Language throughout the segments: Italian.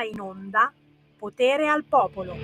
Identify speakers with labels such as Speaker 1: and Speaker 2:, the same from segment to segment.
Speaker 1: va in onda Potere al Popolo.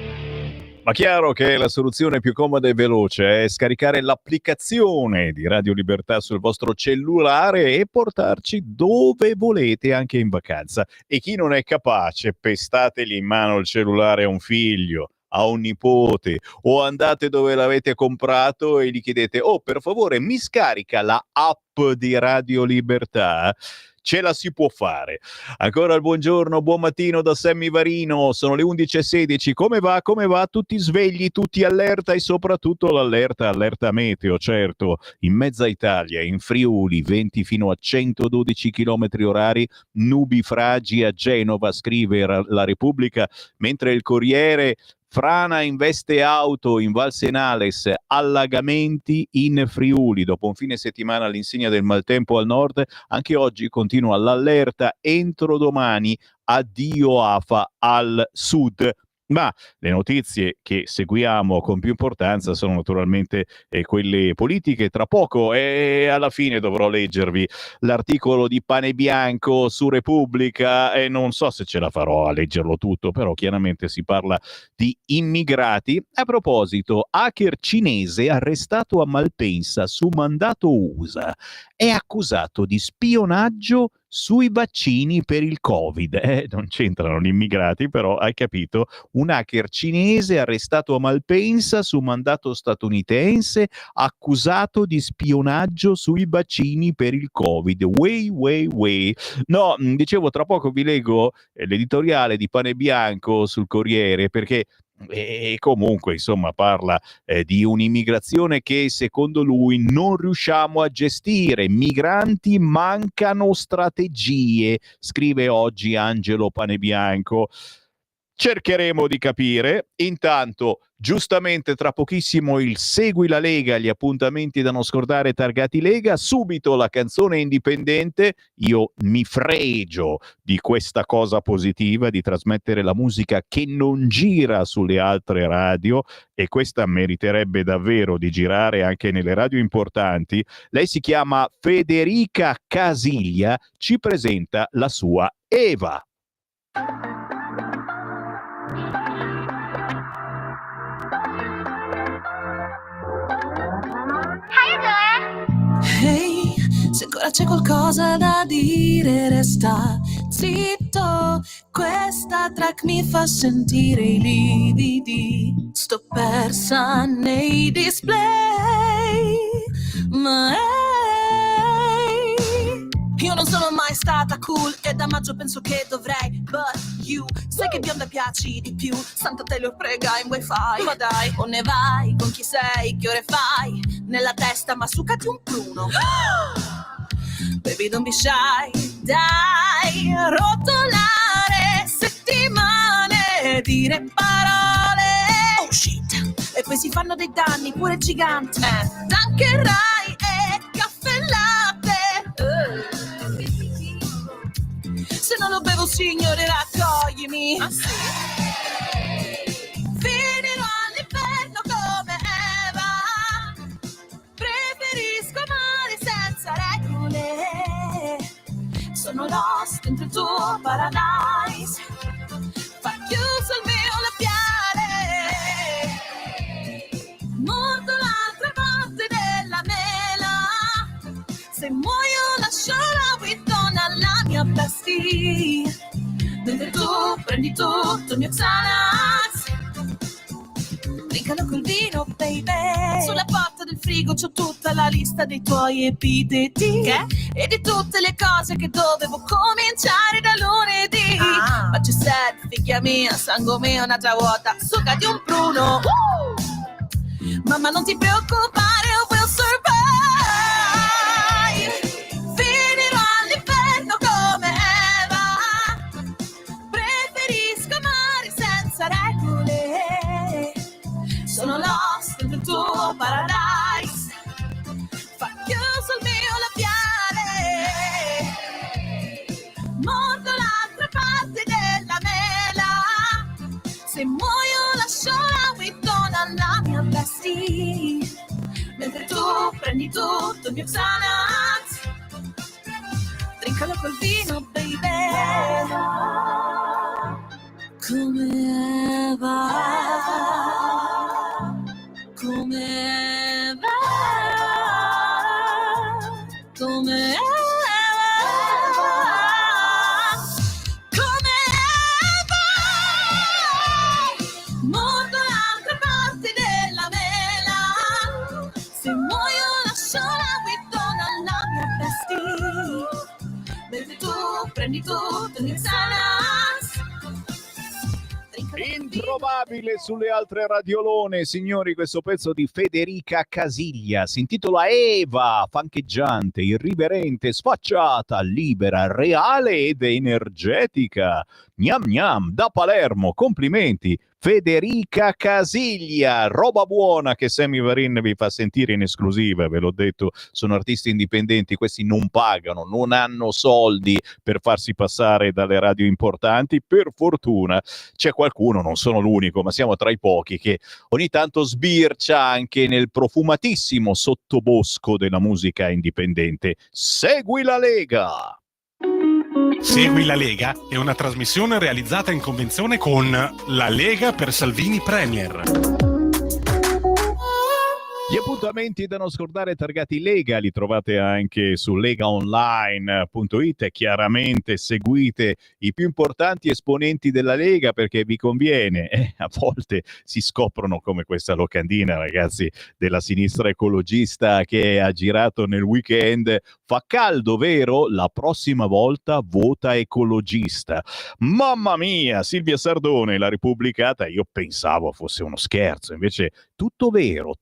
Speaker 2: Ma chiaro che la soluzione più comoda e veloce è scaricare l'applicazione di Radio Libertà sul vostro cellulare e portarci dove volete, anche in vacanza. E chi non è capace, pestategli in mano il cellulare a un figlio, a un nipote, o andate dove l'avete comprato e gli chiedete: oh, per favore, mi scarica la app di Radio Libertà? Ce la si può fare. Ancora il buongiorno, buon mattino da Sammy Varino, sono le 11:16. Come va? Come va? Tutti svegli, tutti allerta, e soprattutto allerta meteo, certo. In mezza Italia, in Friuli, venti fino a 112 km orari, nubifragi a Genova, scrive la Repubblica, mentre il Corriere: frana investe auto in Val Senales, allagamenti in Friuli. Dopo un fine settimana all'insegna del maltempo al nord, anche oggi continua l'allerta, entro domani addio afa al sud. Ma le notizie che seguiamo con più importanza sono naturalmente quelle politiche. Tra poco e alla fine dovrò leggervi l'articolo di Pane Bianco su Repubblica e non so se ce la farò a leggerlo tutto, però chiaramente si parla di immigrati. A proposito, hacker cinese arrestato a Malpensa su mandato USA, è accusato di spionaggio sui vaccini per il Covid. Non c'entrano gli immigrati, però hai capito, un hacker cinese arrestato a Malpensa su mandato statunitense, accusato di spionaggio sui vaccini per il Covid. Way. No, dicevo, tra poco vi leggo l'editoriale di Pane Bianco sul Corriere, perché e comunque insomma parla di un'immigrazione che secondo lui non riusciamo a gestire, migranti, mancano strategie, scrive oggi Angelo Panebianco. Cercheremo di capire. Intanto, giustamente, tra pochissimo il Segui la Lega, gli appuntamenti da non scordare targati Lega, subito la canzone indipendente. Io mi fregio di questa cosa positiva, di trasmettere la musica che non gira sulle altre radio, e questa meriterebbe davvero di girare anche nelle radio importanti. Lei si chiama Federica Casiglia, ci presenta la sua Eva.
Speaker 3: Ehi, se ancora c'è qualcosa da dire, resta zitto. Questa track mi fa sentire i lividi. Sto persa nei display, ma io non sono mai stata cool e da maggio penso che dovrei. But you, sai che bionda piaci di più. Santa Taylor prega in wifi. Ma dai, o ne vai? Con chi sei? Che ore fai? Nella testa ma succati un pruno. Baby don't be shy. Dai, rotolare settimane, dire parole. Oh shit. E poi si fanno dei danni pure giganti. Anche Rai e caffè latte. Se non lo bevo, signore, raccoglimi. Ah, sì? Finirò all'inferno come Eva. Preferisco amare senza regole. Sono lost dentro il tuo paradise. Fa chiuso il mio labiale. Mordo l'altra parte della mela. Se muoio lascio la guidona alla mia bestie. Mentre tu prendi tutto il mio Xanax. Drincalo col vino, baby. Sulla porta del frigo c'ho tutta la lista dei tuoi epiteti. Che? E di tutte le cose che dovevo cominciare da lunedì. Ma c'è sed, figlia mia, sangue mio, una già vuota. Succa di un pruno. Mamma non ti preoccupare, will survive. Finirò all'inferno come Eva. Preferisco amare senza regole. Sono lost dentro il tuo paradise. Fa chiuso il mio labiale. Mordo l'altra parte della mela. Se muoio lascio la guidona alla mia bestie. Mentre tu prendi tutto il mio Xanax. Drincalo col vino, baby. Come va? Come va? Come va? Come va? Mordo l'altra parte della mela. Se muoio lascio la guidona alla mia bestia. Bevi tu, prendi tutto, mi sanas.
Speaker 2: Introvabile sulle altre radiolone, signori, questo pezzo di Federica Casiglia si intitola Eva, fancheggiante, irriverente, sfacciata, libera, reale ed energetica. Gnam gnam, da Palermo, complimenti. Federica Casiglia, roba buona che Sammy Varin vi fa sentire in esclusiva, ve l'ho detto, sono artisti indipendenti, questi non pagano, non hanno soldi per farsi passare dalle radio importanti, per fortuna c'è qualcuno, non sono l'unico, ma siamo tra i pochi che ogni tanto sbircia anche nel profumatissimo sottobosco della musica indipendente. Segui la Lega!
Speaker 4: Segui la Lega è una trasmissione realizzata in convenzione con La Lega per Salvini Premier.
Speaker 2: Gli appuntamenti da non scordare targati Lega li trovate anche su legaonline.it e chiaramente seguite i più importanti esponenti della Lega perché vi conviene. A volte si scoprono come questa locandina, ragazzi, della sinistra ecologista che ha girato nel weekend. Fa caldo, vero? La prossima volta vota ecologista. Mamma mia, Silvia Sardone, la repubblicata, io pensavo fosse uno scherzo, invece tutto vero,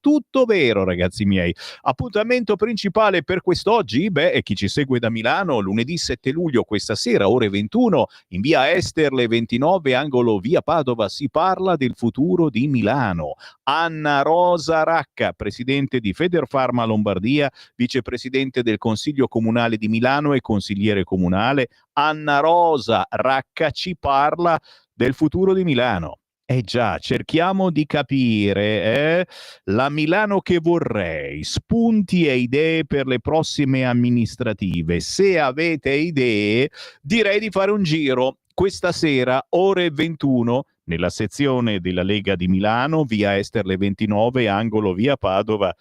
Speaker 2: ragazzi miei. Appuntamento principale per quest'oggi, e chi ci segue da Milano, lunedì 7 luglio, questa sera, ore 21, in via Esterle 29, angolo via Padova, si parla del futuro di Milano. Anna Rosa Racca, presidente di Federfarma Lombardia, vicepresidente del Consiglio Comunale di Milano e consigliere comunale. Anna Rosa Racca ci parla del futuro di Milano. Già, cerchiamo di capire la Milano che vorrei, spunti e idee per le prossime amministrative. Se avete idee, direi di fare un giro questa sera, ore 21, nella sezione della Lega di Milano, via Esterle 29, angolo via Padova.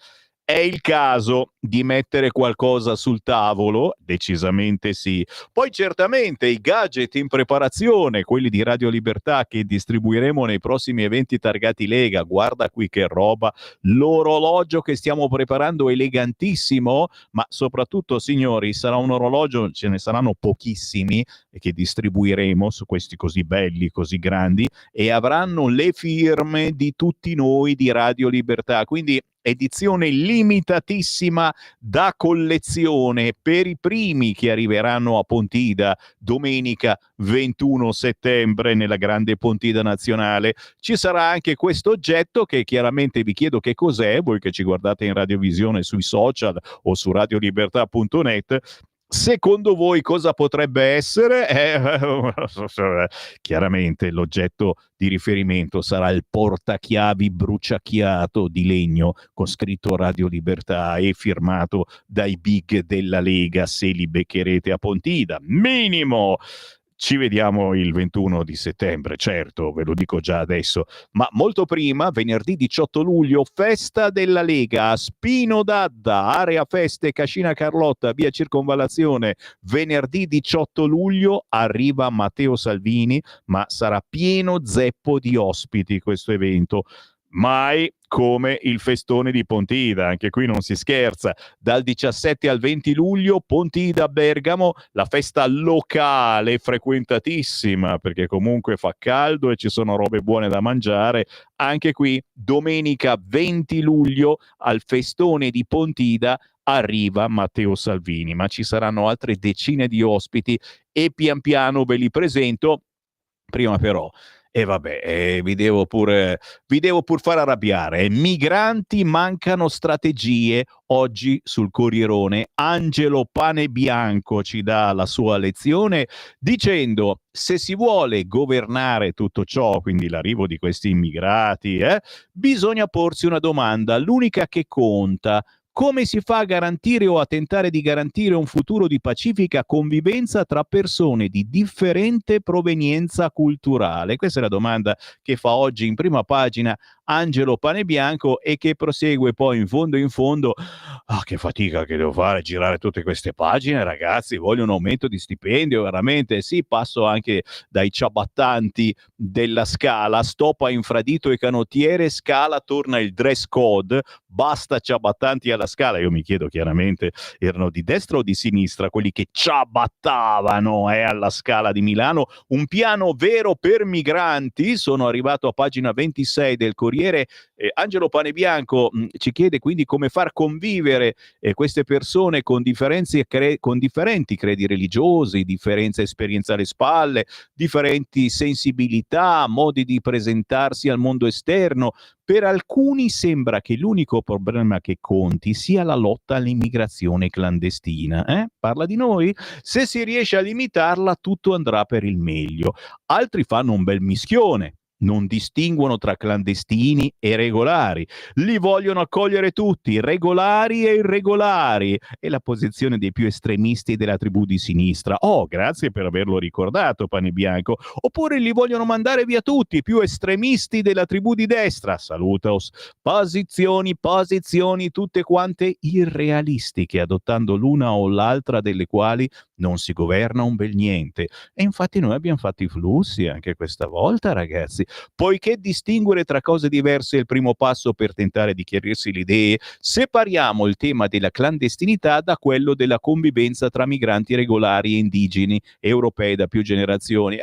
Speaker 2: È il caso di mettere qualcosa sul tavolo? Decisamente sì. Poi certamente i gadget in preparazione, quelli di Radio Libertà che distribuiremo nei prossimi eventi targati Lega, guarda qui che roba, l'orologio che stiamo preparando elegantissimo, ma soprattutto, signori, sarà un orologio, ce ne saranno pochissimi che distribuiremo su questi così belli, così grandi, e avranno le firme di tutti noi di Radio Libertà, quindi edizione limitatissima da collezione per i primi che arriveranno a Pontida domenica 21 settembre nella grande Pontida nazionale. Ci sarà anche questo oggetto che chiaramente vi chiedo che cos'è, voi che ci guardate in radiovisione sui social o su radiolibertà.net. Secondo voi cosa potrebbe essere? Chiaramente l'oggetto di riferimento sarà il portachiavi bruciacchiato di legno con scritto Radio Libertà e firmato dai big della Lega, se li beccherete a Pontida. Minimo! Ci vediamo il 21 di settembre, certo, ve lo dico già adesso, ma molto prima, venerdì 18 luglio, festa della Lega a Spino d'Adda, area feste Cascina Carlotta, via Circonvallazione. Venerdì 18 luglio arriva Matteo Salvini, ma sarà pieno zeppo di ospiti questo evento. Mai come il festone di Pontida, anche qui non si scherza. Dal 17 al 20 luglio Pontida Bergamo, la festa locale frequentatissima perché comunque fa caldo e ci sono robe buone da mangiare. Anche qui domenica 20 luglio al festone di Pontida arriva Matteo Salvini, ma ci saranno altre decine di ospiti e pian piano ve li presento. Prima però vi devo pur far arrabbiare. Migranti, mancano strategie. Oggi sul Corrierone Angelo Panebianco ci dà la sua lezione dicendo: se si vuole governare tutto ciò, quindi l'arrivo di questi immigrati, bisogna porsi una domanda, l'unica che conta: Come si fa a garantire o a tentare di garantire un futuro di pacifica convivenza tra persone di differente provenienza culturale? Questa è la domanda che fa oggi in prima pagina Angelo Panebianco e che prosegue poi in fondo. Che fatica che devo fare a girare tutte queste pagine, ragazzi, voglio un aumento di stipendio, veramente. Sì, passo anche dai ciabattanti della Scala, stop a infradito e canottiere, Scala torna il dress code, basta ciabattanti alla Scala. Io mi chiedo chiaramente, erano di destra o di sinistra quelli che ciabattavano alla Scala di Milano? Un piano vero per migranti, sono arrivato a pagina 26 del Corriere. Angelo Panebianco ci chiede quindi come far convivere queste persone con con differenti credi religiosi, differenza esperienza alle spalle, differenti sensibilità, modi di presentarsi al mondo esterno. Per alcuni sembra che l'unico problema che conti sia la lotta all'immigrazione clandestina. Parla di noi? Se si riesce a limitarla, tutto andrà per il meglio. Altri fanno un bel mischione. Non distinguono tra clandestini e regolari, li vogliono accogliere tutti, regolari e irregolari. È la posizione dei più estremisti della tribù di sinistra. Grazie per averlo ricordato, Panebianco. Oppure li vogliono mandare via tutti, più estremisti della tribù di destra. Salutos. Posizioni, tutte quante irrealistiche, adottando l'una o l'altra delle quali non si governa un bel niente. E infatti noi abbiamo fatto i flussi anche questa volta, ragazzi. Poiché distinguere tra cose diverse è il primo passo per tentare di chiarirsi le idee, separiamo il tema della clandestinità da quello della convivenza tra migranti regolari e indigeni europei da più generazioni.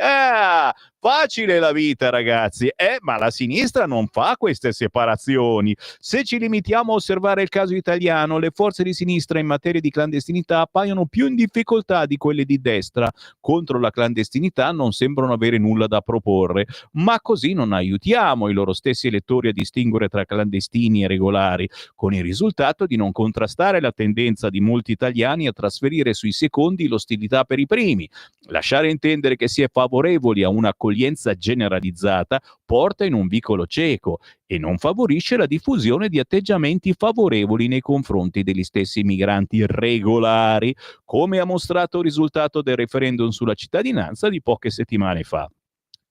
Speaker 2: Facile la vita, ragazzi, ma la sinistra non fa queste separazioni. Se ci limitiamo a osservare il caso italiano, le forze di sinistra in materia di clandestinità appaiono più in difficoltà di quelle di destra. Contro la clandestinità non sembrano avere nulla da proporre, ma così non aiutiamo i loro stessi elettori a distinguere tra clandestini e regolari, con il risultato di non contrastare la tendenza di molti italiani a trasferire sui secondi l'ostilità per i primi. Lasciare intendere che si è favorevoli a un'accoglienza generalizzata porta in un vicolo cieco e non favorisce la diffusione di atteggiamenti favorevoli nei confronti degli stessi migranti regolari, come ha mostrato il risultato del referendum sulla cittadinanza di poche settimane fa.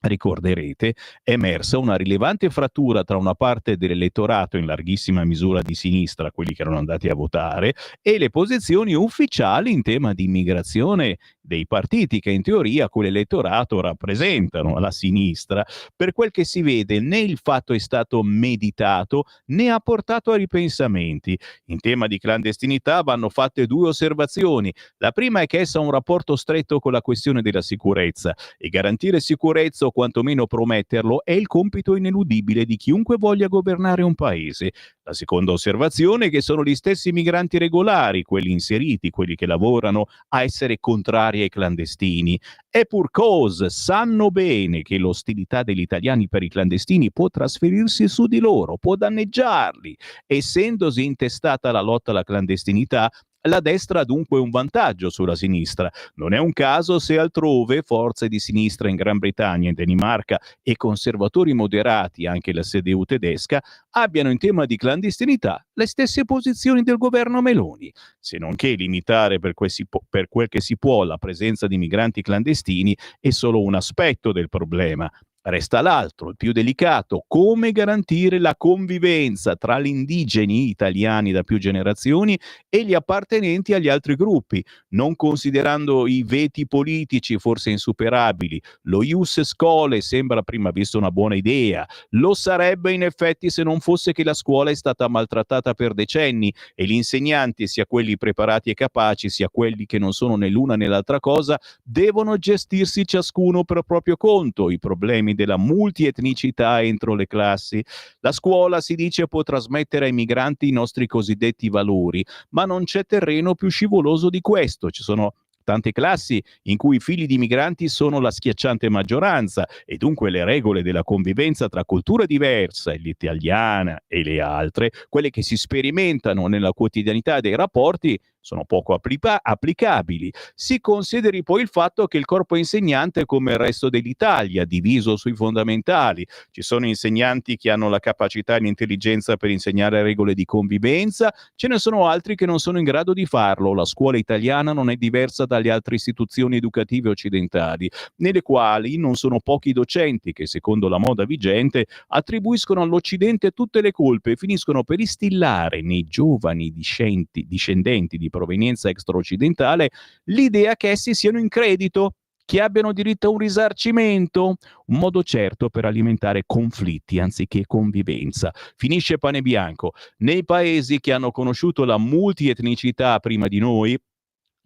Speaker 2: Ricorderete, è emersa una rilevante frattura tra una parte dell'elettorato in larghissima misura di sinistra, quelli che erano andati a votare, e le posizioni ufficiali in tema di immigrazione dei partiti che in teoria quell'elettorato rappresentano, la sinistra. Per quel che si vede, né il fatto è stato meditato né ha portato a ripensamenti. In tema di clandestinità vanno fatte due osservazioni. La prima è che essa ha un rapporto stretto con la questione della sicurezza e garantire sicurezza o quantomeno prometterlo è il compito ineludibile di chiunque voglia governare un paese. La seconda osservazione è che sono gli stessi migranti regolari, quelli inseriti, quelli che lavorano, a essere contrari ai clandestini. E pur cause sanno bene che l'ostilità degli italiani per i clandestini può trasferirsi su di loro, può danneggiarli. Essendosi intestata la lotta alla clandestinità, la destra ha dunque un vantaggio sulla sinistra. Non è un caso se altrove forze di sinistra in Gran Bretagna e Danimarca e conservatori moderati, anche la CDU tedesca, abbiano in tema di clandestinità le stesse posizioni del governo Meloni, se non che limitare per quel che si può la presenza di migranti clandestini è solo un aspetto del problema. Resta l'altro, il più delicato: come garantire la convivenza tra gli indigeni italiani da più generazioni e gli appartenenti agli altri gruppi, non considerando i veti politici forse insuperabili. Lo ius scholae sembra a prima vista una buona idea, lo sarebbe in effetti se non fosse che la scuola è stata maltrattata per decenni e gli insegnanti, sia quelli preparati e capaci, sia quelli che non sono né l'una né l'altra cosa, devono gestirsi ciascuno per proprio conto i problemi della multietnicità entro le classi. La scuola, si dice, può trasmettere ai migranti i nostri cosiddetti valori, ma non c'è terreno più scivoloso di questo. Ci sono tante classi in cui i figli di migranti sono la schiacciante maggioranza e dunque le regole della convivenza tra culture diverse, l'italiana e le altre, quelle che si sperimentano nella quotidianità dei rapporti, sono poco applicabili. Si consideri poi il fatto che il corpo insegnante è come il resto dell'Italia, diviso sui fondamentali. Ci sono insegnanti che hanno la capacità e l'intelligenza per insegnare regole di convivenza, ce ne sono altri che non sono in grado di farlo. La scuola italiana non è diversa dalle altre istituzioni educative occidentali, nelle quali non sono pochi docenti che, secondo la moda vigente, attribuiscono all'Occidente tutte le colpe e finiscono per instillare nei giovani discendenti di provenienza extraoccidentale l'idea che essi siano in credito, che abbiano diritto a un risarcimento, un modo certo per alimentare conflitti anziché convivenza. Finisce pane bianco. Nei paesi che hanno conosciuto la multietnicità prima di noi,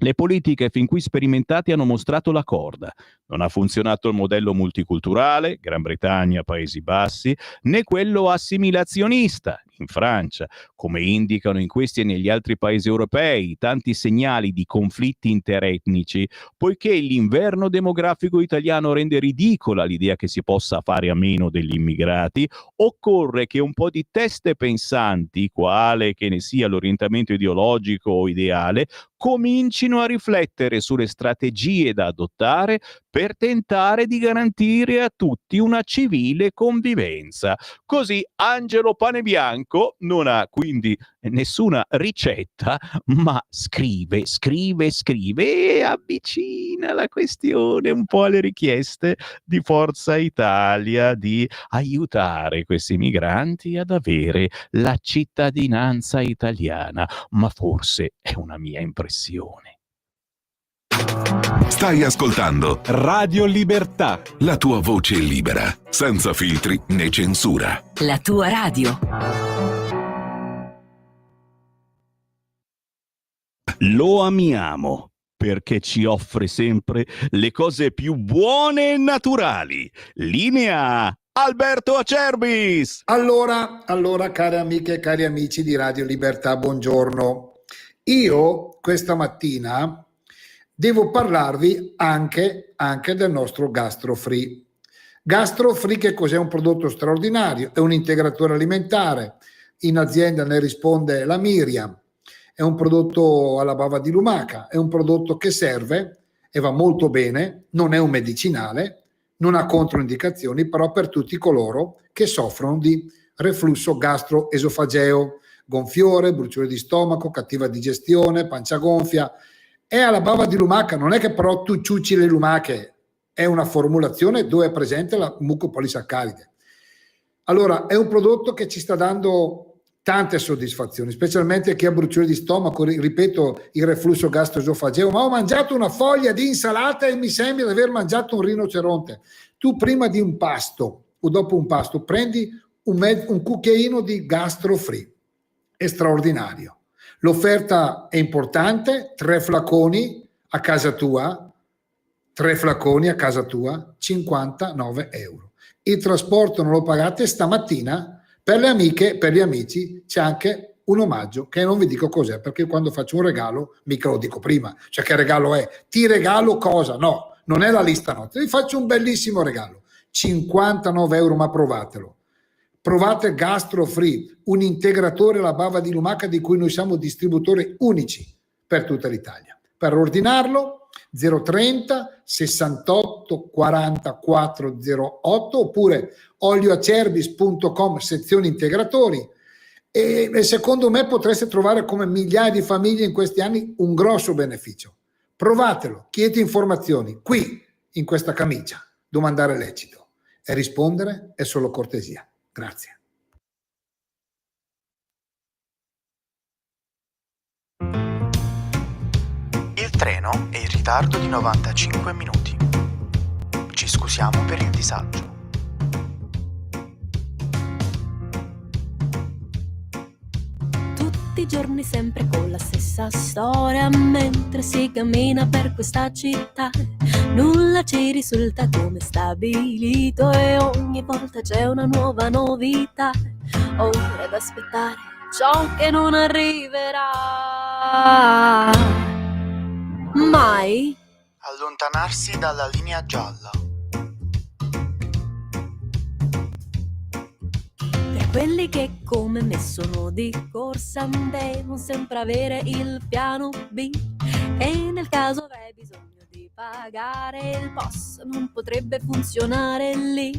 Speaker 2: le politiche fin qui sperimentate hanno mostrato la corda. Non ha funzionato il modello multiculturale, Gran Bretagna, Paesi Bassi, né quello assimilazionista, in Francia, come indicano in questi e negli altri paesi europei tanti segnali di conflitti interetnici, poiché l'inverno demografico italiano rende ridicola l'idea che si possa fare a meno degli immigrati, occorre che un po' di teste pensanti, quale che ne sia l'orientamento ideologico o ideale, comincino a riflettere sulle strategie da adottare per tentare di garantire a tutti una civile convivenza. Così Angelo Panebianco non ha quindi nessuna ricetta, ma scrive e avvicina la questione un po' alle richieste di Forza Italia di aiutare questi migranti ad avere la cittadinanza italiana. Ma forse è una mia impressione.
Speaker 5: Stai ascoltando
Speaker 6: Radio Libertà,
Speaker 5: la tua voce libera, senza filtri né censura.
Speaker 7: La tua radio.
Speaker 2: Lo amiamo perché ci offre sempre le cose più buone e naturali. Linea Alberto Acerbis.
Speaker 8: Allora, care amiche e cari amici di Radio Libertà, buongiorno. Io questa mattina devo parlarvi anche del nostro GastroFree. GastroFree che cos'è? Un prodotto straordinario, è un integratore alimentare, in azienda ne risponde la Miriam, è un prodotto alla bava di lumaca, è un prodotto che serve e va molto bene, non è un medicinale, non ha controindicazioni, però per tutti coloro che soffrono di reflusso gastroesofageo, gonfiore, bruciore di stomaco, cattiva digestione, pancia gonfia. È alla bava di lumaca, non è che però tu ciucci le lumache, è una formulazione dove è presente la mucopolisaccaride. Allora, è un prodotto che ci sta dando tante soddisfazioni, specialmente chi ha bruciore di stomaco, ripeto, il reflusso gastroesofageo, ma ho mangiato una foglia di insalata e mi sembra di aver mangiato un rinoceronte. Tu prima di un pasto o dopo un pasto prendi un cucchiaino di GastroFree, è straordinario. L'offerta è importante, 3 flaconi a casa tua, 59 euro. Il trasporto non lo pagate. Stamattina per le amiche, per gli amici c'è anche un omaggio che non vi dico cos'è, perché quando faccio un regalo mica lo dico prima, cioè che regalo è? Ti regalo cosa? No, non è la lista notte, vi faccio un bellissimo regalo, 59 euro, ma provatelo. Provate GastroFree, un integratore alla bava di lumaca di cui noi siamo distributori unici per tutta l'Italia. Per ordinarlo 030 68 44 08 oppure olioacerbis.com sezione integratori e secondo me potreste trovare, come migliaia di famiglie in questi anni, un grosso beneficio. Provatelo, chiedete informazioni qui in questa camicia, domandare lecito e rispondere è solo cortesia. Grazie.
Speaker 9: Il treno è in ritardo di 95 minuti. Ci scusiamo per il disagio.
Speaker 3: Tutti i giorni sempre con la stessa storia, mentre si cammina per questa città. Nulla ci risulta come stabilito e ogni volta c'è una nuova novità. Ora ad aspettare ciò che non arriverà mai.
Speaker 9: Allontanarsi dalla linea gialla.
Speaker 3: quelli che come me sono di corsa devono sempre avere il piano B, e nel caso avrei bisogno di pagare il POS non potrebbe funzionare lì.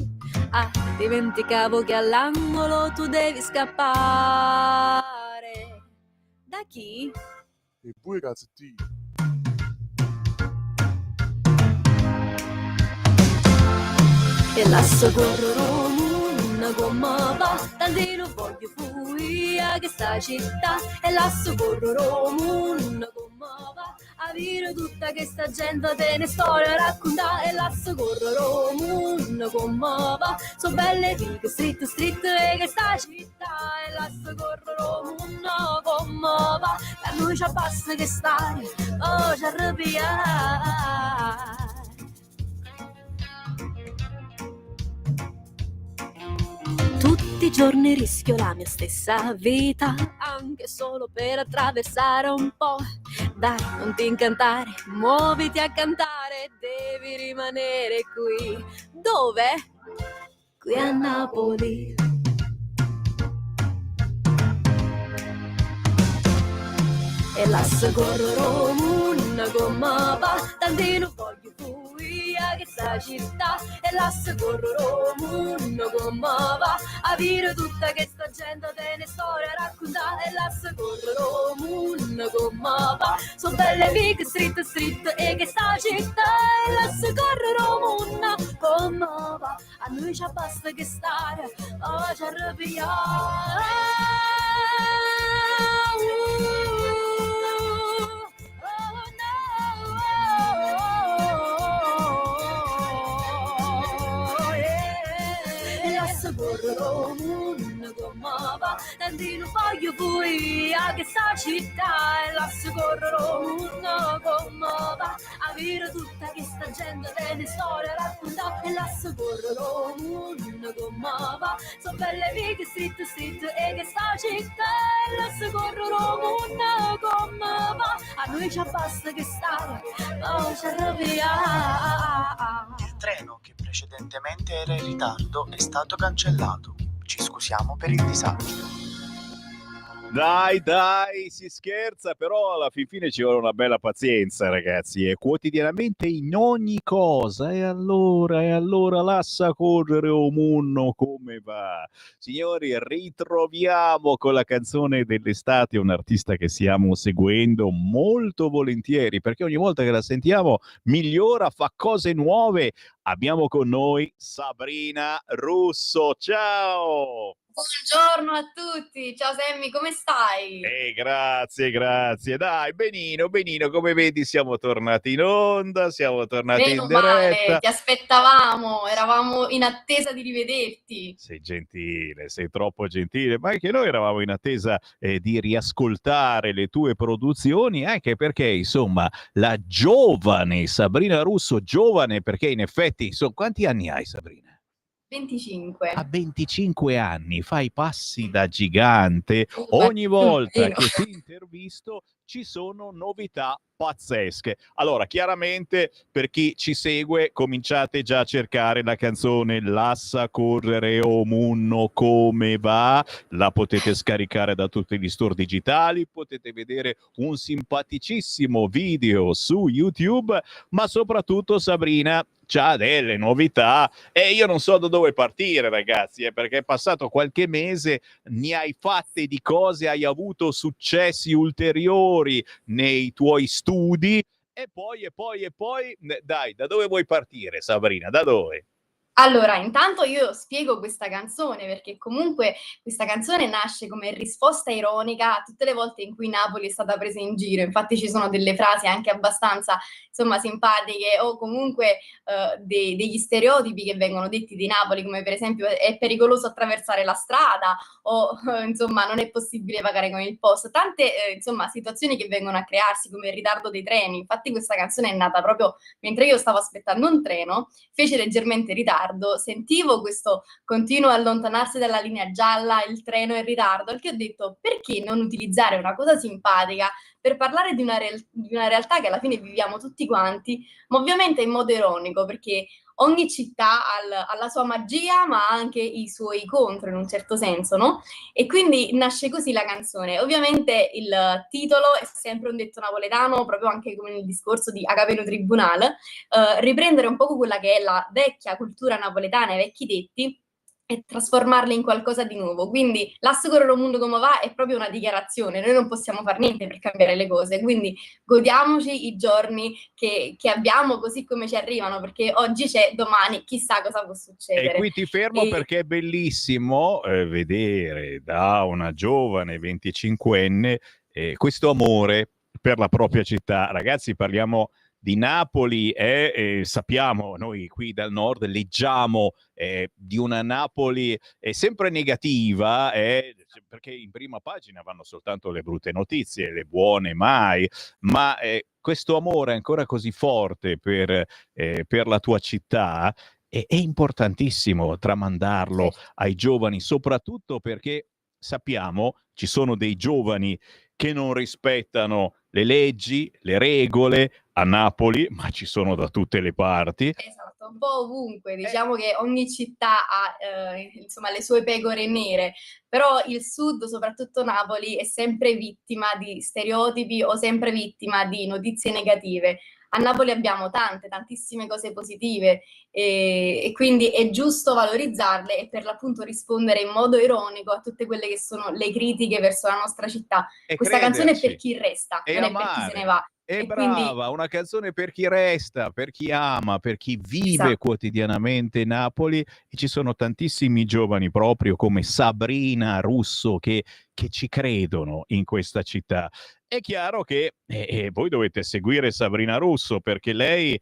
Speaker 3: Ah, dimenticavo che all'angolo tu devi scappare. Da chi?
Speaker 6: E pure cazzettini.
Speaker 3: E lasso corro una gomma va, tantino voglio fuia che sta città. E lasso corro una gomma va, a dire tutta questa gente te ne storia raccontare. E lasso corro una gomma va, so belle righe street street e che sta città. E lasso corro una gomma va, a noi ci basta che stare, oh ci arrabbiare. Tutti i giorni rischio la mia stessa vita, anche solo per attraversare un po'. Dai, non ti incantare, muoviti a cantare, devi rimanere qui. Dove? Qui a Napoli. E lasso corro una gomma va, tantino voglio fuia che sta città. E lasso corro una gomma va, a dire tutta questa gente te ne storia raccontare. E lasso corro una gomma va, so belle big street street e che sta città. E lasso corro una gomma va, a noi ci basta che stare, oh ci arrabbiare. Corro una gomma va, tantino voglio fuia che sta città. E lasso corro una gomma va, a dire tutta questa gente te ne storia raccontare. E lasso corro una gomma va, so belle big street street e che sta città. E lasso corro una gomma va, a noi ci basta che stare, oh ci arrabbiare.
Speaker 9: Il treno che precedentemente era in ritardo è stato cancellato. Ci scusiamo per il disagio.
Speaker 2: Dai, si scherza, però alla fin fine ci vuole una bella pazienza, ragazzi, e quotidianamente in ogni cosa. E allora lascia correre o munno come va. Signori, ritroviamo con la canzone dell'estate un artista che stiamo seguendo molto volentieri, perché ogni volta che la sentiamo migliora, fa cose nuove. Abbiamo con noi Sabrina Russo. Ciao!
Speaker 7: Buongiorno a tutti, ciao Sammy, come stai?
Speaker 2: Grazie. Dai, benino, come vedi siamo tornati in onda, siamo tornati
Speaker 7: Meno
Speaker 2: in diretta.
Speaker 7: male, ti aspettavamo, eravamo in attesa di rivederti.
Speaker 2: Sei gentile, sei troppo gentile, ma anche noi eravamo in attesa di riascoltare le tue produzioni, anche perché, insomma, la giovane Sabrina Russo, giovane perché in effetti, insomma, quanti anni hai, Sabrina?
Speaker 7: 25.
Speaker 2: A 25 anni fai passi da gigante, ogni volta che ti intervisto ci sono novità pazzesche. Allora, chiaramente per chi ci segue cominciate già a cercare la canzone Lassa correre o munno come va, la potete scaricare da tutti gli store digitali, potete vedere un simpaticissimo video su YouTube, ma soprattutto Sabrina c'ha delle novità e io non so da dove partire, ragazzi, perché è passato qualche mese, ne hai fatte di cose, hai avuto successi ulteriori nei tuoi studi e poi, dai, da dove vuoi partire, Sabrina? Da dove?
Speaker 7: Allora, intanto io spiego questa canzone perché comunque questa canzone nasce come risposta ironica a tutte le volte in cui Napoli è stata presa in giro. Infatti ci sono delle frasi anche abbastanza, insomma, simpatiche o comunque degli stereotipi che vengono detti di Napoli, come per esempio è pericoloso attraversare la strada o insomma non è possibile pagare con il POS. Tante insomma situazioni che vengono a crearsi come il ritardo dei treni. Infatti questa canzone è nata proprio mentre io stavo aspettando un treno, fece leggermente ritardo, sentivo questo continuo allontanarsi dalla linea gialla, il treno in ritardo, al che ho detto perché non utilizzare una cosa simpatica per parlare di di una realtà che alla fine viviamo tutti quanti, ma ovviamente in modo ironico, perché ogni città ha la sua magia, ma anche i suoi contro in un certo senso, no? E quindi nasce così la canzone. Ovviamente il titolo è sempre un detto napoletano, proprio anche come nel discorso di Agapeno Tribunal, riprendere un po' quella che è la vecchia cultura napoletana, i vecchi detti, e trasformarli in qualcosa di nuovo. Quindi l'asse Correro Mondo come va è proprio una dichiarazione, noi non possiamo fare niente per cambiare le cose, quindi godiamoci i giorni che abbiamo così come ci arrivano, perché oggi c'è, domani chissà cosa può
Speaker 2: E
Speaker 7: succedere.
Speaker 2: qui ti fermo perché è bellissimo vedere da una giovane 25enne questo amore per la propria città. Ragazzi, parliamo di Napoli e sappiamo, noi qui dal nord leggiamo di una Napoli sempre negativa, perché in prima pagina vanno soltanto le brutte notizie, le buone mai, ma questo amore ancora così forte per la tua città è importantissimo tramandarlo ai giovani, soprattutto perché sappiamo ci sono dei giovani che non rispettano le leggi, le regole a Napoli, ma ci sono da tutte le parti.
Speaker 7: Esatto, un po' ovunque, diciamo che ogni città ha insomma le sue pecore nere, però il sud, soprattutto Napoli, è sempre vittima di stereotipi o sempre vittima di notizie negative. A Napoli abbiamo tantissime cose positive e quindi è giusto valorizzarle e per l'appunto rispondere in modo ironico a tutte quelle che sono le critiche verso la nostra città.
Speaker 2: E
Speaker 7: Questa canzone è per
Speaker 2: crederci,
Speaker 7: chi resta,
Speaker 2: e
Speaker 7: non è per chi se ne
Speaker 2: amare.
Speaker 7: va.
Speaker 2: E
Speaker 7: quindi
Speaker 2: brava, una canzone per chi resta, per chi ama, per chi vive
Speaker 7: Esatto.
Speaker 2: quotidianamente Napoli, e ci sono tantissimi giovani proprio come Sabrina Russo che ci credono in questa città. È chiaro che voi dovete seguire Sabrina Russo perché lei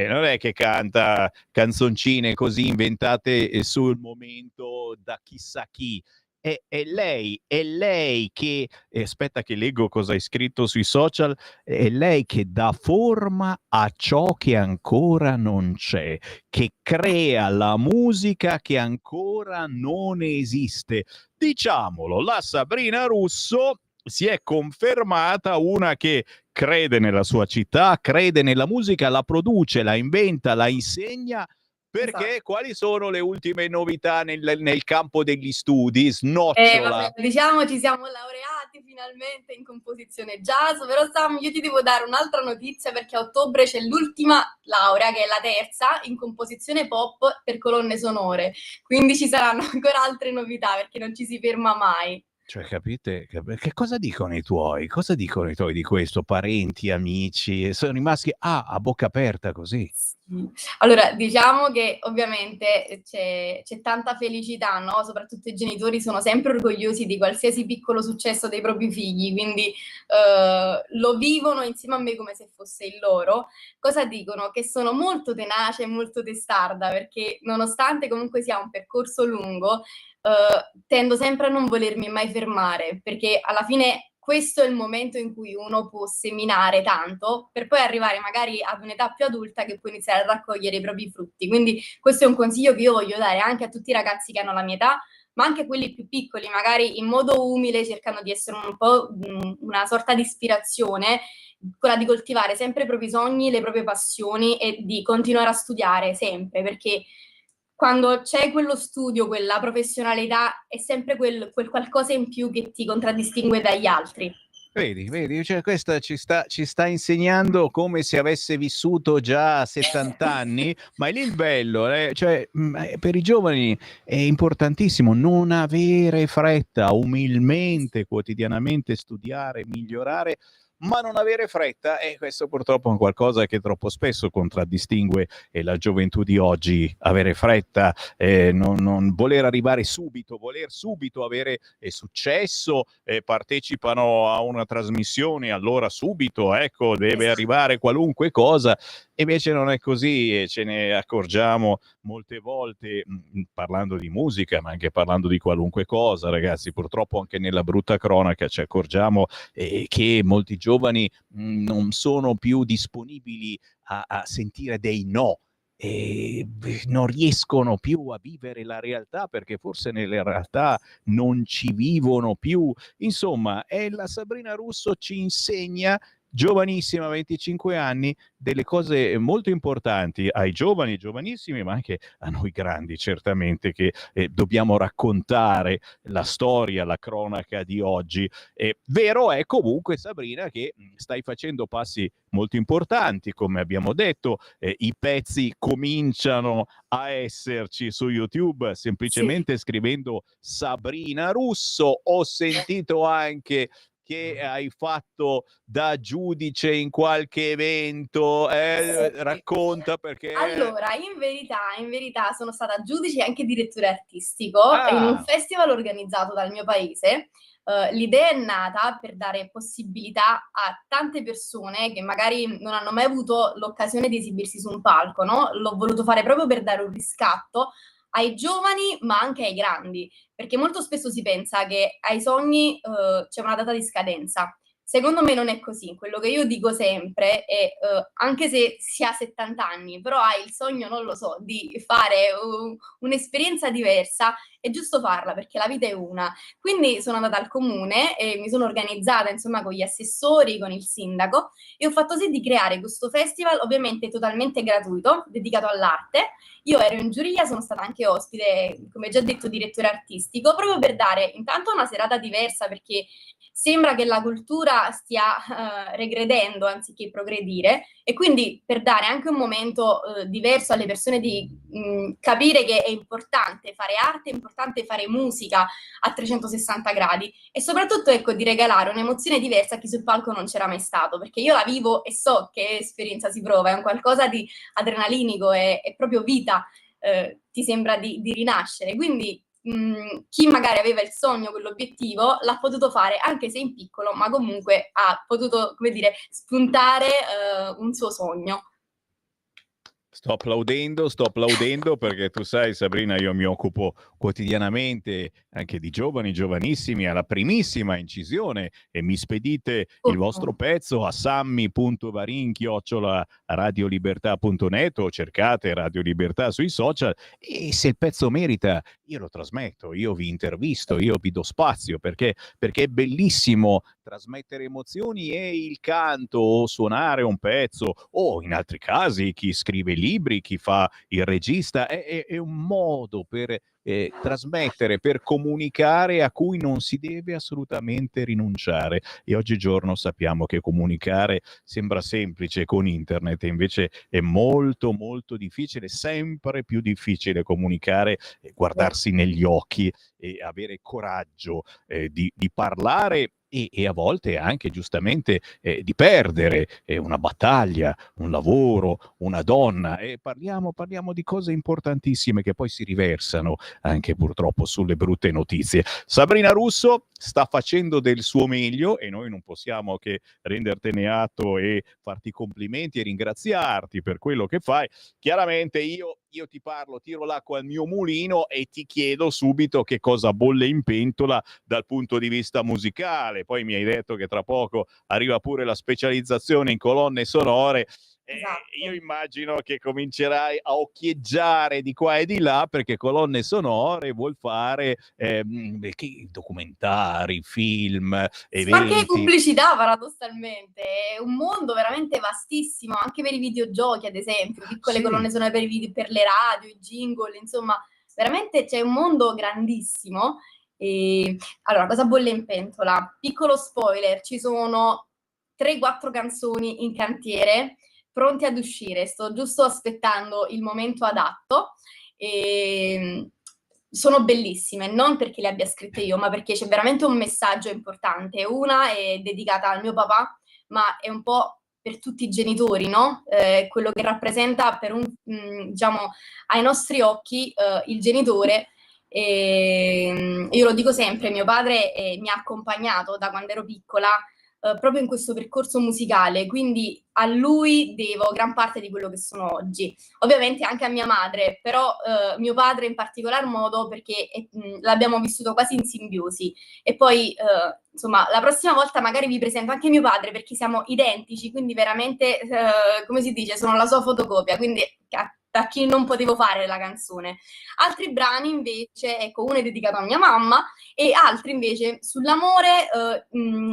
Speaker 2: non è che canta canzoncine così inventate sul momento da chissà chi. È lei che, aspetta che leggo cosa hai scritto sui social, è lei che dà forma a ciò che ancora non c'è, che crea la musica che ancora non esiste. Diciamolo, la Sabrina Russo si è confermata una che crede nella sua città, crede nella musica, la produce, la inventa, la insegna. Perché
Speaker 7: Esatto.
Speaker 2: quali sono le ultime novità nel campo degli studi? Snocciola.
Speaker 7: Vabbè, diciamo ci siamo laureati finalmente in composizione jazz, però Sam, io ti devo dare un'altra notizia perché a ottobre c'è l'ultima laurea, che è la terza, in composizione pop per colonne sonore, quindi ci saranno ancora altre novità perché non ci si ferma mai.
Speaker 2: Cioè, capite? Che cosa dicono i tuoi? Cosa dicono i tuoi di questo? Parenti, amici? Sono rimasti a bocca aperta così.
Speaker 7: Sì. Allora, diciamo che ovviamente c'è tanta felicità, no? Soprattutto i genitori sono sempre orgogliosi di qualsiasi piccolo successo dei propri figli, quindi lo vivono insieme a me come se fosse il loro. Cosa dicono? Che sono molto tenace e molto testarda, perché nonostante comunque sia un percorso lungo, tendo sempre a non volermi mai fermare, perché alla fine questo è il momento in cui uno può seminare tanto per poi arrivare magari ad un'età più adulta che può iniziare a raccogliere i propri frutti. Quindi questo è un consiglio che io voglio dare anche a tutti i ragazzi che hanno la mia età, ma anche quelli più piccoli, magari in modo umile cercano di essere un po' una sorta di ispirazione, quella di coltivare sempre i propri sogni, le proprie passioni e di continuare a studiare sempre, perché quando c'è quello studio, quella professionalità, è sempre quel qualcosa in più che ti contraddistingue dagli altri.
Speaker 2: Vedi, cioè questa ci sta insegnando come se avesse vissuto già 70 anni, ma è lì il bello, cioè, per i giovani è importantissimo non avere fretta, umilmente, quotidianamente studiare, migliorare, ma non avere fretta, e questo purtroppo è un qualcosa che troppo spesso contraddistingue la gioventù di oggi, avere fretta, non voler arrivare subito, voler subito avere successo, partecipano a una trasmissione, allora subito, ecco, deve arrivare qualunque cosa, e invece non è così e ce ne accorgiamo molte volte, parlando di musica, ma anche parlando di qualunque cosa, ragazzi, purtroppo anche nella brutta cronaca ci accorgiamo che molti giovani non sono più disponibili a sentire dei no. non riescono più a vivere la realtà perché forse nelle realtà non ci vivono più. Insomma, la Sabrina Russo ci insegna, giovanissima, 25 anni, delle cose molto importanti ai giovani, giovanissimi, ma anche a noi grandi, certamente, che dobbiamo raccontare la storia, la cronaca di oggi. Vero è comunque, Sabrina, che stai facendo passi molto importanti, come abbiamo detto, i pezzi cominciano a esserci su YouTube semplicemente scrivendo Sabrina Russo. Ho sentito anche che hai fatto da giudice in qualche evento, racconta perché...
Speaker 7: Allora, in verità sono stata giudice e anche direttore artistico in un festival organizzato dal mio paese. L'idea è nata per dare possibilità a tante persone che magari non hanno mai avuto l'occasione di esibirsi su un palco, no? L'ho voluto fare proprio per dare un riscatto ai giovani, ma anche ai grandi, perché molto spesso si pensa che ai sogni c'è una data di scadenza. Secondo me non è così. Quello che io dico sempre è, anche se si ha 70 anni, però hai il sogno, non lo so, di fare un'esperienza diversa, è giusto farla perché la vita è una. Quindi sono andata al comune e mi sono organizzata, insomma, con gli assessori, con il sindaco, e ho fatto sì di creare questo festival, ovviamente totalmente gratuito, dedicato all'arte. Io ero in giuria, sono stata anche ospite, come già detto, direttore artistico, proprio per dare intanto una serata diversa, perché sembra che la cultura stia regredendo anziché progredire, e quindi per dare anche un momento diverso alle persone di capire che è importante fare arte, è importante fare musica a 360 gradi, e soprattutto, ecco, di regalare un'emozione diversa a chi sul palco non c'era mai stato, perché io la vivo e so che esperienza si prova, è un qualcosa di adrenalinico, è proprio vita, ti sembra di rinascere. Quindi chi magari aveva il sogno, quell'obiettivo, l'ha potuto fare, anche se in piccolo, ma comunque ha potuto, come dire, spuntare un suo sogno.
Speaker 2: Sto applaudendo perché tu sai, Sabrina, io mi occupo quotidianamente anche di giovani, giovanissimi, alla primissima incisione, e mi spedite il vostro pezzo a sammy.varin@radiolibertà.net o cercate Radio Libertà sui social, e se il pezzo merita io lo trasmetto, io vi intervisto, io vi do spazio, perché è bellissimo trasmettere emozioni, e il canto o suonare un pezzo, o in altri casi chi scrive libri, chi fa il regista, è un modo per trasmettere, per comunicare, a cui non si deve assolutamente rinunciare. E oggigiorno sappiamo che comunicare sembra semplice con internet, e invece è molto molto difficile, sempre più difficile comunicare, guardarsi negli occhi e avere coraggio di parlare, e a volte anche giustamente di perdere una battaglia, un lavoro, una donna, e parliamo di cose importantissime che poi si riversano anche purtroppo sulle brutte notizie. Sabrina Russo sta facendo del suo meglio, e noi non possiamo che rendertene atto e farti complimenti e ringraziarti per quello che fai. Chiaramente io ti parlo, tiro l'acqua al mio mulino e ti chiedo subito che cosa bolle in pentola dal punto di vista musicale. Poi mi hai detto che tra poco arriva pure la specializzazione in colonne sonore. Io immagino che comincerai a occhieggiare di qua e di là, perché colonne sonore vuol fare documentari, film, eventi.
Speaker 7: Ma anche pubblicità, paradossalmente, è un mondo veramente vastissimo, anche per i videogiochi, ad esempio, piccole colonne sonore per i video, per le radio, i jingle, insomma, veramente c'è un mondo grandissimo. E allora, cosa bolle in pentola? Piccolo spoiler, ci sono 3-4 canzoni in cantiere, pronti ad uscire. Sto giusto aspettando il momento adatto, e sono bellissime, non perché le abbia scritte io, ma perché c'è veramente un messaggio importante. Una è dedicata al mio papà, ma è un po' per tutti i genitori, no? Quello che rappresenta per diciamo, ai nostri occhi il genitore. Io lo dico sempre, mio padre mi ha accompagnato da quando ero piccola proprio in questo percorso musicale, quindi a lui devo gran parte di quello che sono oggi. Ovviamente anche a mia madre, però mio padre in particolar modo, perché l'abbiamo vissuto quasi in simbiosi. E poi insomma, la prossima volta magari vi presento anche mio padre, perché siamo identici, quindi veramente come si dice, sono la sua fotocopia, quindi da chi non potevo fare la canzone. Altri brani invece, ecco, uno è dedicato a mia mamma e altri invece sull'amore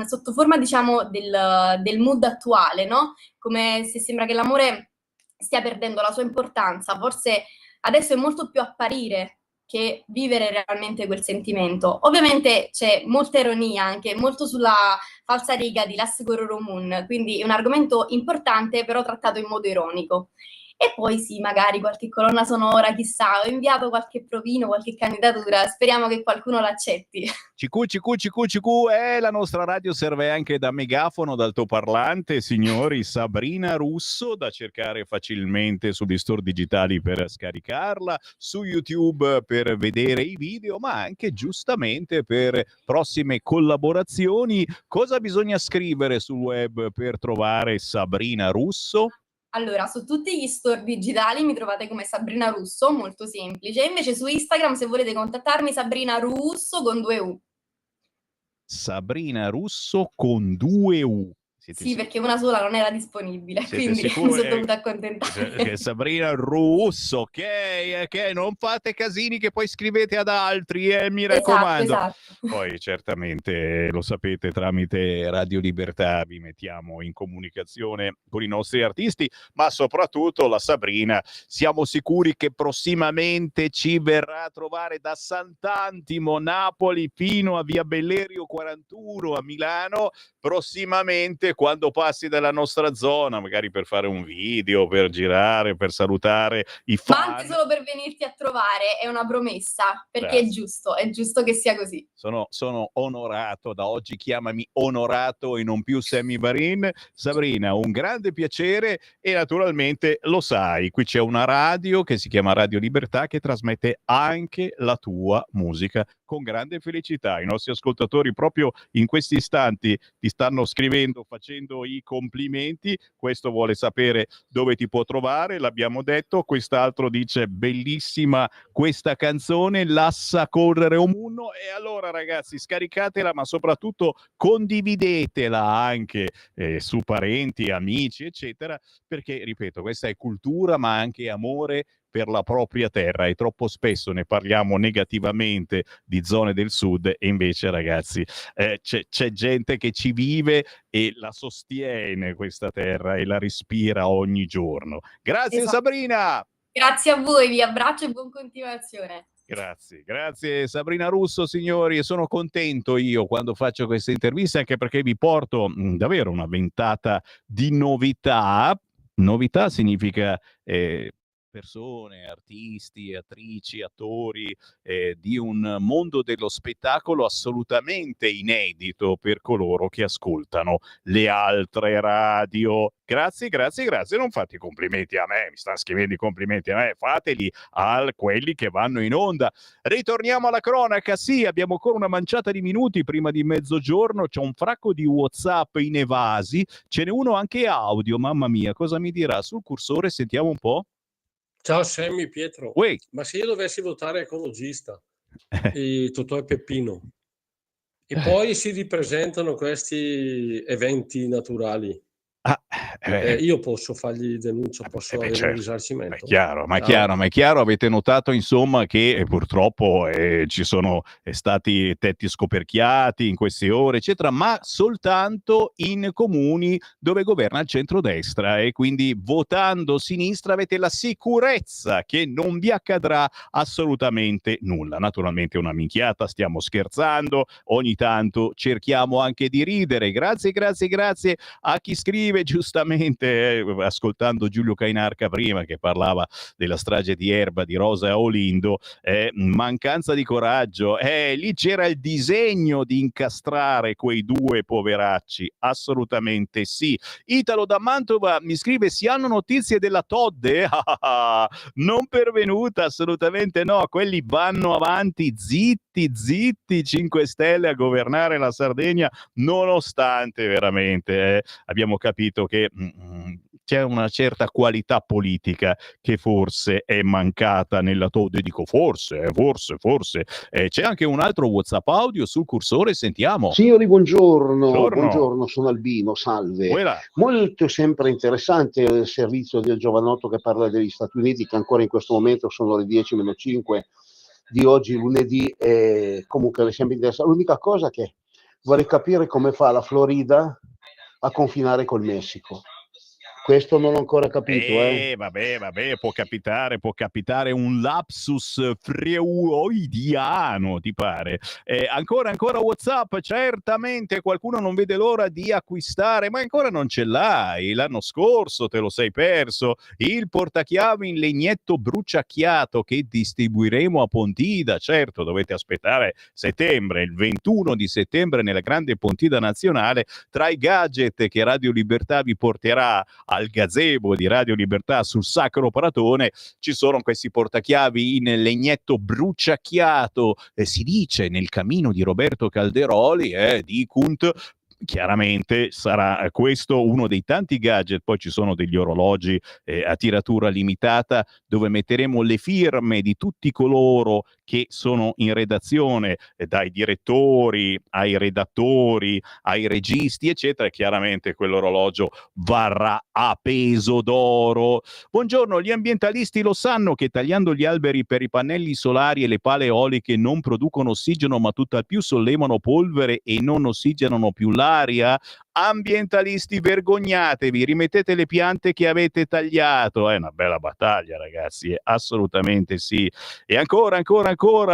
Speaker 7: sotto forma, diciamo, del mood attuale, no? Come se sembra che l'amore stia perdendo la sua importanza, forse adesso è molto più apparire che vivere realmente quel sentimento. Ovviamente c'è molta ironia, anche molto sulla falsa riga di Last Cororo Moon, quindi è un argomento importante però trattato in modo ironico. E poi sì, magari qualche colonna sonora, chissà, ho inviato qualche provino, qualche candidatura, speriamo che qualcuno l'accetti.
Speaker 2: CQ, la nostra radio serve anche da megafono, da altoparlante, signori. Sabrina Russo, da cercare facilmente sugli store digitali per scaricarla, su YouTube per vedere i video, ma anche giustamente per prossime collaborazioni. Cosa bisogna scrivere sul web per trovare Sabrina Russo?
Speaker 7: Allora, su tutti gli store digitali mi trovate come Sabrina Russo, molto semplice. Invece su Instagram, se volete contattarmi, Sabrina Russo con 2 U.
Speaker 2: Sabrina Russo con 2 U.
Speaker 7: Sì, perché una sola non era disponibile, quindi mi sono dovuta accontentare.
Speaker 2: Che Sabrina Russo, ok, non fate casini che poi scrivete ad altri, mi raccomando.
Speaker 7: Esatto.
Speaker 2: Poi certamente lo sapete, tramite Radio Libertà vi mettiamo in comunicazione con i nostri artisti, ma soprattutto la Sabrina, siamo sicuri che prossimamente ci verrà a trovare da Sant'Antimo, Napoli, fino a Via Bellerio 41 a Milano, prossimamente quando passi dalla nostra zona, magari per fare un video, per girare, per salutare i fan.
Speaker 7: Ma anche solo per venirti a trovare, è una promessa, perché è giusto che sia così.
Speaker 2: Sono onorato, da oggi chiamami Onorato e non più Sammy Varin. Sabrina, un grande piacere e naturalmente lo sai, qui c'è una radio che si chiama Radio Libertà che trasmette anche la tua musica con grande felicità. I nostri ascoltatori proprio in questi istanti ti stanno scrivendo, facendo i complimenti. Questo vuole sapere dove ti può trovare, l'abbiamo detto. Quest'altro dice bellissima questa canzone, Lassa correre un munno. E allora ragazzi, scaricatela, ma soprattutto condividetela anche su parenti, amici, eccetera, perché ripeto, questa è cultura ma anche amore per la propria terra e troppo spesso ne parliamo negativamente di zone del sud e invece ragazzi c'è gente che ci vive e la sostiene questa terra e la respira ogni giorno. Grazie
Speaker 7: Esatto.
Speaker 2: Sabrina!
Speaker 7: Grazie a voi, vi abbraccio e buon continuazione.
Speaker 2: Grazie Sabrina Russo, signori, e sono contento io quando faccio queste interviste anche perché vi porto davvero una ventata di novità. Novità significa persone, artisti, attrici, attori di un mondo dello spettacolo assolutamente inedito per coloro che ascoltano le altre radio. Grazie, non fate i complimenti a me, mi stanno scrivendo i complimenti a me, fateli a quelli che vanno in onda. Ritorniamo alla cronaca, sì, abbiamo ancora una manciata di minuti prima di mezzogiorno, c'è un fracco di WhatsApp inevasi, ce n'è uno anche audio, mamma mia, cosa mi dirà sul cursore? Sentiamo un po'.
Speaker 10: Ciao Sammy, Pietro.
Speaker 2: Uè.
Speaker 10: Ma se io dovessi votare ecologista, Totò e Peppino, e poi si ripresentano questi eventi naturali, io posso fargli denuncia, posso avere un risarcimento?
Speaker 2: È chiaro, avete notato insomma che purtroppo ci sono stati tetti scoperchiati in queste ore eccetera, ma soltanto in comuni dove governa il centrodestra e quindi votando sinistra avete la sicurezza che non vi accadrà assolutamente nulla. Naturalmente una minchiata, stiamo scherzando, ogni tanto cerchiamo anche di ridere. Grazie a chi scrive giustamente, ascoltando Giulio Cainarca prima che parlava della strage di Erba, di Rosa Olindo, mancanza di coraggio, lì c'era il disegno di incastrare quei due poveracci, assolutamente sì. Italo da Mantova mi scrive: si hanno notizie della Todde? Non pervenuta, assolutamente no, quelli vanno avanti zitti 5 Stelle a governare la Sardegna nonostante veramente abbiamo capito che c'è una certa qualità politica che forse è mancata nella dico forse. C'è anche un altro WhatsApp audio sul cursore, sentiamo.
Speaker 11: Signori, buongiorno, sono Albino, salve.
Speaker 2: Quella.
Speaker 11: Molto sempre interessante il servizio del giovanotto che parla degli Stati Uniti, che ancora in questo momento sono le 10:05 di oggi, lunedì, e comunque è sempre interessante. L'unica cosa che vorrei capire come fa la Florida a confinare col Messico. Questo non l'ho ancora capito.
Speaker 2: Vabbè, può capitare un lapsus freudiano, ti pare. Ancora WhatsApp, certamente qualcuno non vede l'ora di acquistare, ma ancora non ce l'hai, l'anno scorso te lo sei perso, il portachiavi in legnetto bruciacchiato che distribuiremo a Pontida. Certo, dovete aspettare settembre, il 21 di settembre nella grande Pontida nazionale. Tra i gadget che Radio Libertà vi porterà al gazebo di Radio Libertà sul Sacro Pratone ci sono questi portachiavi in legnetto bruciacchiato, si dice nel camino di Roberto Calderoli, dicunt. Chiaramente sarà questo uno dei tanti gadget. Poi ci sono degli orologi a tiratura limitata dove metteremo le firme di tutti coloro che sono in redazione, dai direttori ai redattori ai registi eccetera. Chiaramente quell'orologio varrà a peso d'oro. Buongiorno, gli ambientalisti lo sanno che tagliando gli alberi per i pannelli solari e le pale eoliche non producono ossigeno ma tutt'al più sollevano polvere e non ossigenano più l'aria. Ambientalisti, vergognatevi, rimettete le piante che avete tagliato. È una bella battaglia, ragazzi, assolutamente sì. E ancora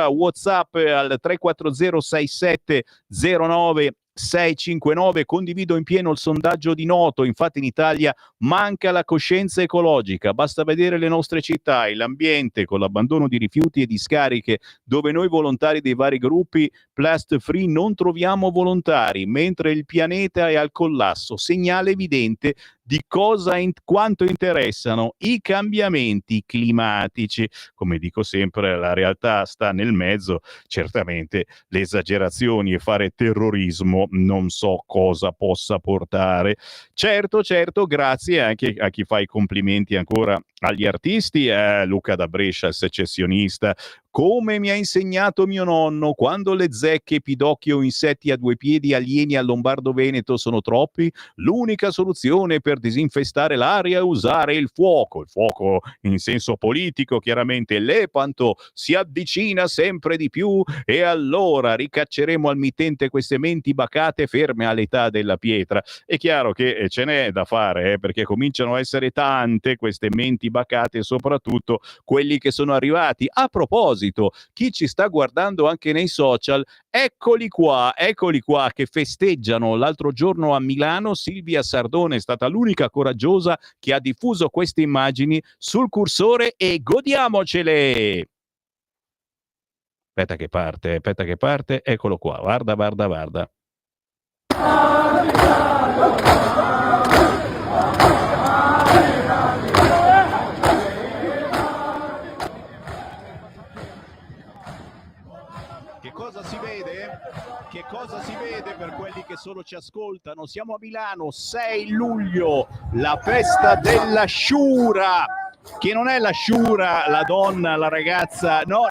Speaker 2: WhatsApp al 3406709 659. Condivido in pieno il sondaggio di Noto. Infatti in Italia manca la coscienza ecologica, basta vedere le nostre città e l'ambiente con l'abbandono di rifiuti e discariche, dove noi volontari dei vari gruppi Plast Free non troviamo volontari, mentre il pianeta è al collasso, segnale evidente di quanto interessano i cambiamenti climatici. Come dico sempre, la realtà sta nel mezzo. Certamente le esagerazioni e fare terrorismo non so cosa possa portare. Certo, grazie anche a chi fa i complimenti ancora agli artisti. Luca da Brescia, il secessionista. Come mi ha insegnato mio nonno, quando le zecche, pidocchi o insetti a due piedi alieni al Lombardo-Veneto sono troppi, l'unica soluzione per disinfestare l'aria è usare il fuoco in senso politico, chiaramente. L'Epanto si avvicina sempre di più e allora ricacceremo al mittente queste menti bacate ferme all'età della pietra. È chiaro che ce n'è da fare, perché cominciano a essere tante queste menti bacate, soprattutto quelli che sono arrivati. A proposito, chi ci sta guardando anche nei social, eccoli qua che festeggiano. L'altro giorno a Milano Silvia Sardone è stata l'unica coraggiosa che ha diffuso queste immagini sul cursore e godiamocele. Aspetta che parte, eccolo qua, guarda. Che cosa si vede per quelli che solo ci ascoltano? Siamo a Milano, 6 luglio, la festa della Sciura, che non è la Sciura, la donna, la ragazza, no,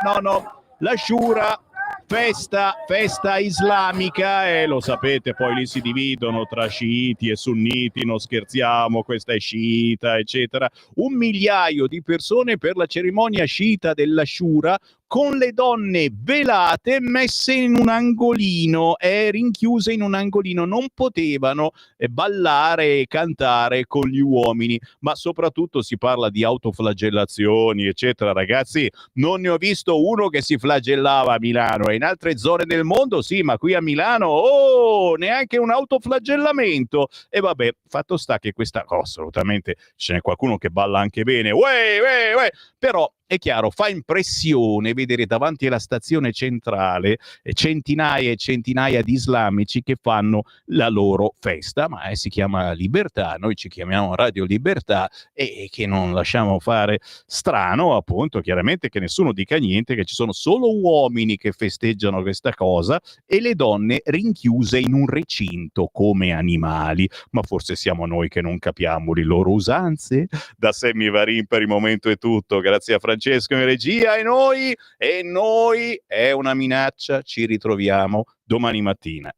Speaker 2: la Sciura, festa islamica, e lo sapete, poi lì si dividono tra sciiti e sunniti, non scherziamo, questa è sciita, eccetera. 1 migliaio di persone per la cerimonia sciita della Shura, con le donne velate messe in un angolino, rinchiuse in un angolino, non potevano ballare e cantare con gli uomini, ma soprattutto si parla di autoflagellazioni, eccetera. Ragazzi, non ne ho visto uno che si flagellava a Milano, e in altre zone del mondo sì, ma qui a Milano, neanche un autoflagellamento. E vabbè, fatto sta che questa cosa, assolutamente ce n'è qualcuno che balla anche bene, però è chiaro, fa impressione vedere davanti alla stazione centrale centinaia e centinaia di islamici che fanno la loro festa, ma si chiama libertà, noi ci chiamiamo Radio Libertà, e che non lasciamo fare. Strano, appunto, chiaramente, che nessuno dica niente, che ci sono solo uomini che festeggiano questa cosa e le donne rinchiuse in un recinto come animali. Ma forse siamo noi che non capiamo le loro usanze? Da Sammy Varin per il momento è tutto, grazie a Francesco in regia, e noi è una minaccia, ci ritroviamo domani mattina.